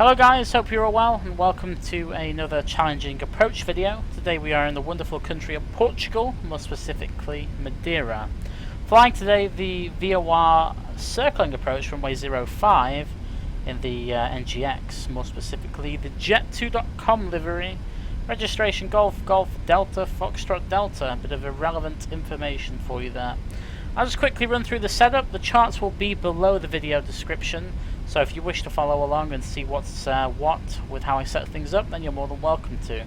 Hello guys, hope you're all well and welcome to another challenging approach video. Today we are in the wonderful country of Portugal, more specifically Madeira. Flying today the VOR circling approach runway 05 in the NGX, more specifically the Jet2.com livery, registration Golf Delta Foxtrot Delta, a bit of irrelevant information for you there. I'll just quickly run through the setup. The charts will be below the video description, so if you wish to follow along and see what's what with how I set things up, then you're more than welcome to.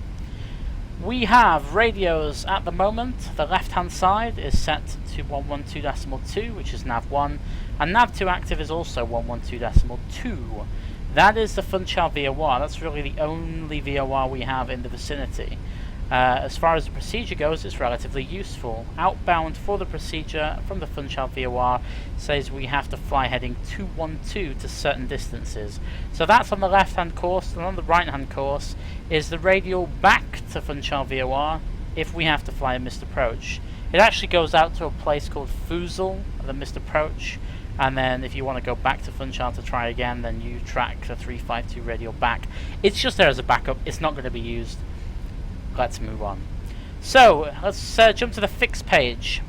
We have radios at the moment. The left hand side is set to 112.2, which is nav 1, and nav 2 active is also 112.2. That is the Funchal VOR. That's really the only VOR we have in the vicinity. As far as the procedure goes, it's relatively useful. Outbound for the procedure from the Funchal VOR says we have to fly heading 212 to certain distances. So that's on the left hand course, and on the right hand course is the radial back to Funchal VOR if we have to fly a missed approach. It actually goes out to a place called Fusel, the missed approach, and then if you want to go back to Funchal to try again, then you track the 352 radial back. It's just there as a backup, it's not going to be used. Let's move on. So let's jump to the fix page.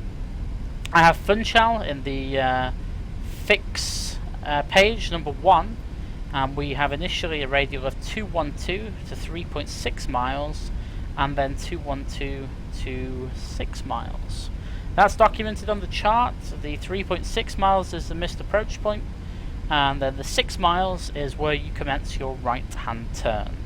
I have Funchal in the fix page number 1, and we have initially a radial of 212 to 3.6 miles, and then 212 to 6 miles. That's documented on the chart. The 3.6 miles is the missed approach point, and then the 6 miles is where you commence your right hand turn.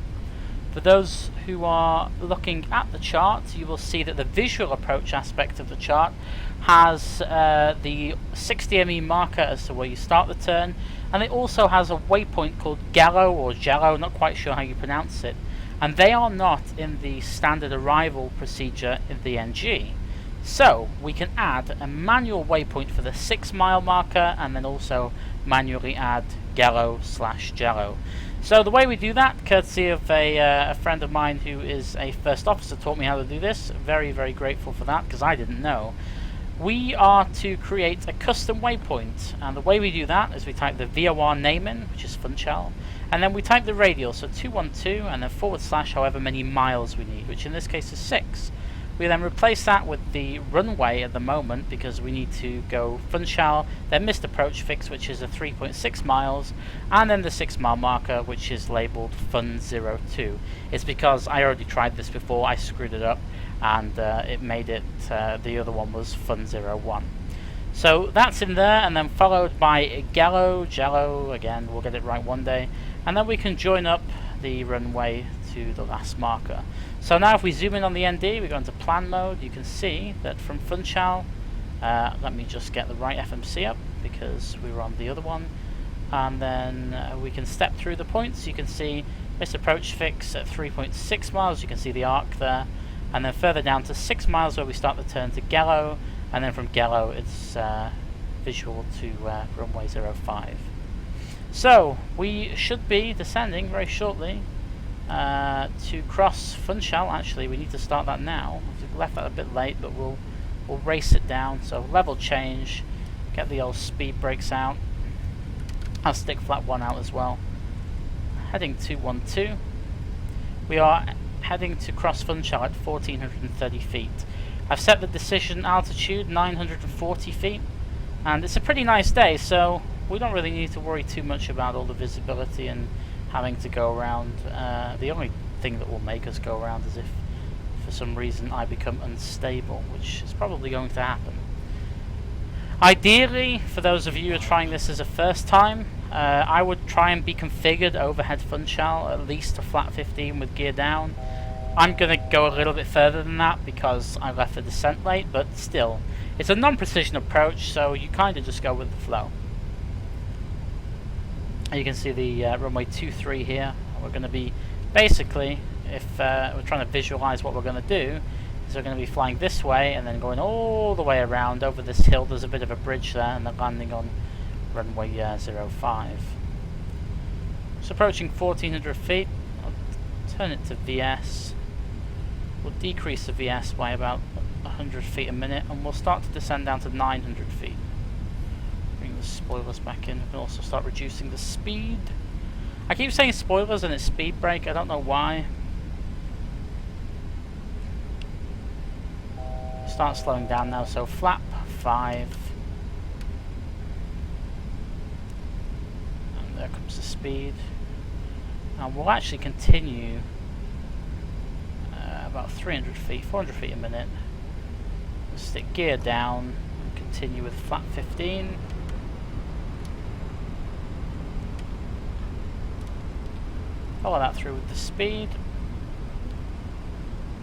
For those who are looking at the chart, you will see that the visual approach aspect of the chart has the 60 ME marker as to where you start the turn, and it also has a waypoint called Gallo or Jello, not quite sure how you pronounce it, and they are not in the standard arrival procedure in the NG. So we can add a manual waypoint for the 6 mile marker and then also manually add Gallo/Jello. So the way we do that, courtesy of a friend of mine who is a first officer, taught me how to do this. Very, very grateful for that because I didn't know. We are to create a custom waypoint, and the way we do that is we type the VOR name in, which is Funchal, and then we type the radial, so 212, and then / however many miles we need, which in this case is 6. We then replace that with the runway at the moment because we need to go Funchal, then missed approach fix, which is a 3.6 miles, and then the 6 mile marker, which is labeled Fun02. It's because I already tried this before, I screwed it up, and it made it, the other one was Fun01. So that's in there, and then followed by Jello, again, we'll get it right one day, and then we can join up the runway to the last marker. So now if we zoom in on the ND, we go into plan mode, you can see that from Funchal, let me just get the right FMC up because we were on the other one, and then we can step through the points. You can see missed approach fix at 3.6 miles, you can see the arc there, and then further down to 6 miles where we start the turn to Gallo, and then from Gallo it's visual to runway 05. So we should be descending very shortly to cross Funchal. Actually, we need to start that now. We've left that a bit late, but we'll race it down. So level change, get the old speed brakes out. I'll stick flat 1 out as well. Heading 212. We are heading to cross Funchal at 1430 feet. I've set the decision altitude 940 feet, and it's a pretty nice day, so we don't really need to worry too much about all the visibility and having to go around. The only thing that will make us go around is if for some reason I become unstable, which is probably going to happen. Ideally, for those of you who are trying this as a first time, I would try and be configured overhead Funchal at least to flat 15 with gear down. I'm going to go a little bit further than that because I left the descent late, but still, it's a non-precision approach, so you kind of just go with the flow. You can see the runway 23 here. We're going to be basically, if we're trying to visualize what we're going to do, is we're going to be flying this way and then going all the way around over this hill. There's a bit of a bridge there, and then landing on runway 05. It's approaching 1400 feet. I'll turn it to VS. We'll decrease the VS by about 100 feet a minute, and we'll start to descend down to 900 feet. Bring the spoilers back in. We can also start reducing the speed. I keep saying spoilers and it's speed brake, I don't know why. Start slowing down now, so flap 5. And there comes the speed. And we'll actually continue about 300 feet, 400 feet a minute. We'll stick gear down and continue with flap 15. Follow that through with the speed.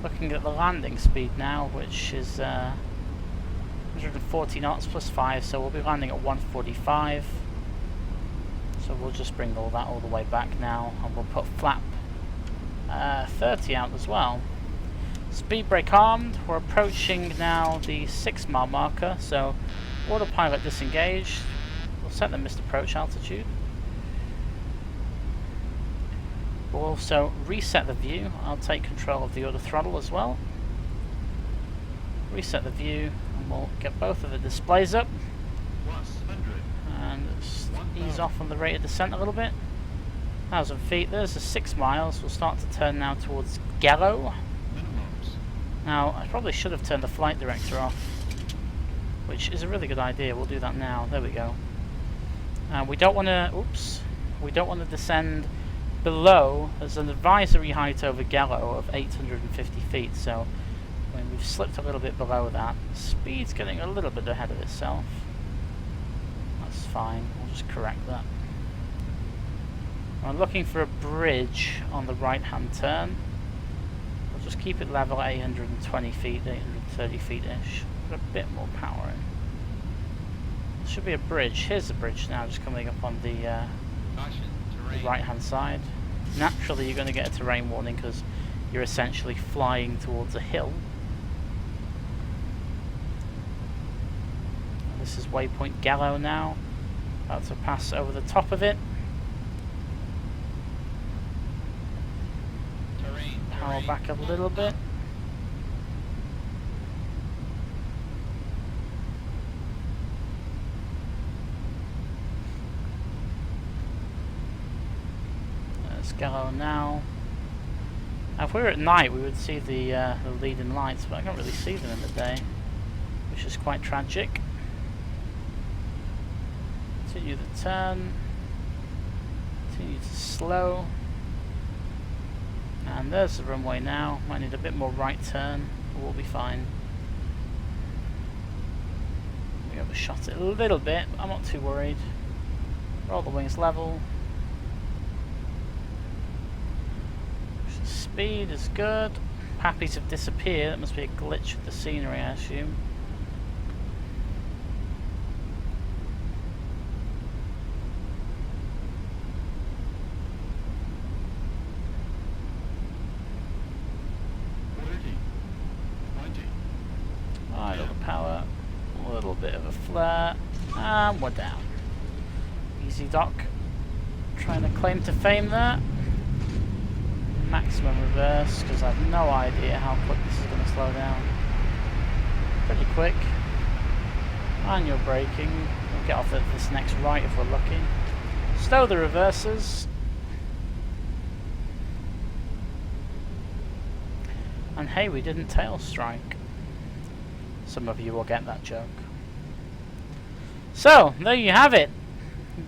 Looking at the landing speed now, which is 140 knots plus 5, so we'll be landing at 145. So we'll just bring all that all the way back now, and we'll put flap 30 out as well. Speed brake armed. We're approaching now the 6 mile marker, so autopilot disengaged. We'll set the missed approach altitude. We'll also reset the view. I'll take control of the auto throttle as well. Reset the view, and we'll get both of the displays up. And ease off on the rate of descent a little bit. 1,000 feet. There's the 6 miles. We'll start to turn now towards Gallo. Now, I probably should have turned the flight director off, which is a really good idea. We'll do that now. There we go. We don't want to. Oops. We don't want to descend below. There's an advisory height over Gallo of 850 feet. So when we've slipped a little bit below that, speed's getting a little bit ahead of itself. That's fine. We'll just correct that. I'm looking for a bridge on the right-hand turn. We'll just keep it level at 820 feet, 830 feet-ish. Put a bit more power in. There should be a bridge. Here's the bridge now, just coming up on the right-hand side. Naturally, you're going to get a terrain warning because you're essentially flying towards a hill. And this is waypoint Gallo now. About to pass over the top of it. Power back a little bit. There's Gallo now. If we were at night, we would see the leading lights, but I can't really see them in the day, which is quite tragic. Continue the turn. Continue to slow. And there's the runway now. Might need a bit more right turn, but we'll be fine. We overshot it a little bit, but I'm not too worried. Roll the wings level. Speed is good. Pappies have disappeared. That must be a glitch with the scenery, I assume. Alright, little power. A little bit of a flare. And we're down. Easy dock. Trying to claim to fame there. Maximum reverse, because I have no idea how quick this is going to slow down. Pretty quick. Manual braking. We'll get off at this next right if we're lucky. Stow the reversers. And hey, we didn't tail strike. Some of you will get that joke. So, there you have it.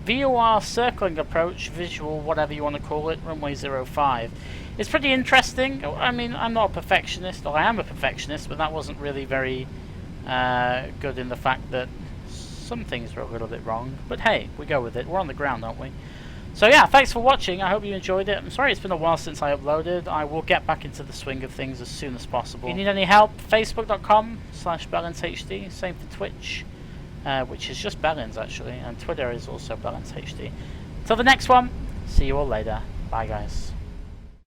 VOR circling approach, visual, whatever you want to call it, runway 05. It's pretty interesting. I mean, I'm not a perfectionist, or I am a perfectionist, but that wasn't really very good in the fact that some things were a little bit wrong. But hey, we go with it. We're on the ground, aren't we? So yeah, thanks for watching. I hope you enjoyed it. I'm sorry it's been a while since I uploaded. I will get back into the swing of things as soon as possible. If you need any help, facebook.com/BellinsHD. Same for Twitch, which is just Bellins actually, and Twitter is also BellinsHD. Till the next one, see you all later. Bye guys.